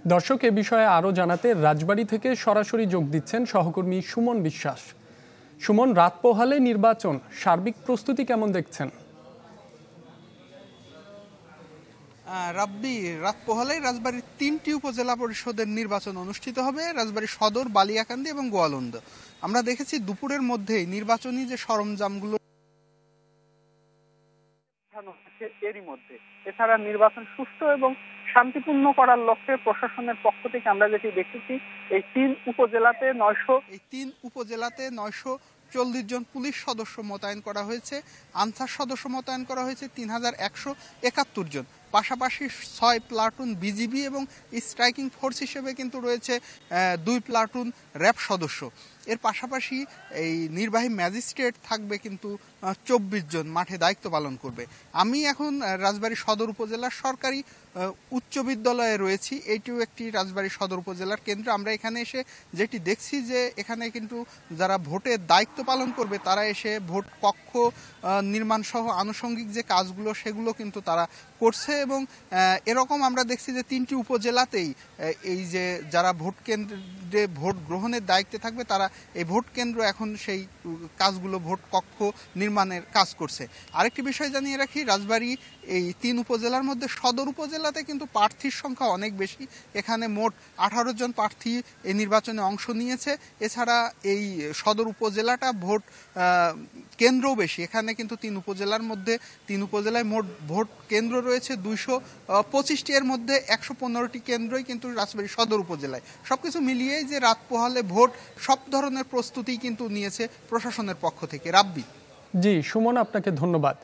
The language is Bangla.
দর্শক, এ বিষয়ে আরও জানাতে রাজবাড়ী থেকে সরাসরি যোগ দিচ্ছেন সহকর্মী সুমন বিশ্বাস। সুমন, রাত পোহালে নির্বাচন, সার্বিক প্রস্তুতি কেমন দেখছেন? রাব্বি, রাত পোহালেই রাজবাড়ীর 3টি উপজেলা পরিষদের নির্বাচন অনুষ্ঠিত হবে। রাজবাড়ী সদর, বালিয়াকান্দি এবং গোয়ালন্দ। আমরা দেখেছি দুপুরের মধ্যেই নির্বাচনী যে সরঞ্জামগুলো এরই মধ্যে। এছাড়া নির্বাচন সুষ্ঠু এবং শান্তিপূর্ণ করার লক্ষ্যে প্রশাসনের পক্ষ থেকে আমরা যেটি দেখেছি, এই তিন উপজেলাতে 940 জন পুলিশ সদস্য মোতায়েন করা হয়েছে। আনসার সদস্য মোতায়েন করা হয়েছে 3171 জন। পাশাপাশি 6 প্লাটুন বিজিবি এবং স্ট্রাইকিং ফোর্স হিসেবে কিন্তু রয়েছে 2 প্লাটুন র্যাব সদস্য। এর পাশাপাশি এই নির্বাহী ম্যাজিস্ট্রেট থাকবে কিন্তু 24 জন মাঠে দায়িত্ব পালন করবে। আমি এখন রাজবাড়ী সদর উপজেলার সরকারি উচ্চ বিদ্যালয়ে রয়েছি। এইটিও একটি রাজবাড়ী সদর উপজেলার কেন্দ্র। আমরা এখানে এসে যেটি দেখছি যে এখানে কিন্তু যারা ভোটের দায়িত্ব পালন করবে তারা এসে ভোট কক্ষ নির্মাণ সহ আনুষঙ্গিক যে কাজগুলো সেগুলো কিন্তু তারা করছে। এবং এরকম আমরা দেখছি যে 3টি উপজেলাতেই এই যে যারা ভোট কেন্দ্রে ভোট গ্রহণের দায়িত্বে থাকবে তারা এই ভোট কেন্দ্র এখন সেই কাজগুলো, ভোট কক্ষ নির্মাণের কাজ করছে। আরেকটি বিষয় জানিয়ে রাখি, রাজবাড়ী এই 3 উপজেলার মধ্যে সদর উপজেলাতে কিন্তু প্রার্থীর সংখ্যা অনেক বেশি। এখানে মোট 18 জন প্রার্থী এই নির্বাচনে অংশ নিয়েছে। এছাড়া এই সদর উপজেলাটা ভোট কেন্দ্রও বেশি। এখানে কিন্তু 3 উপজেলার মধ্যে 3 উপজেলায় মোট ভোট কেন্দ্র রয়েছে 225টি। এর মধ্যে 115টি কেন্দ্রই কিন্তু রাজবাড়ী সদর উপজেলায়। সবকিছু মিলিয়ে যে রাত পোহালে ভোট, সব ধরনের প্রস্তুতি কিন্তু নিয়েছে প্রশাসনের পক্ষ থেকে। রাব্বি। জি সুমন, আপনাকে ধন্যবাদ।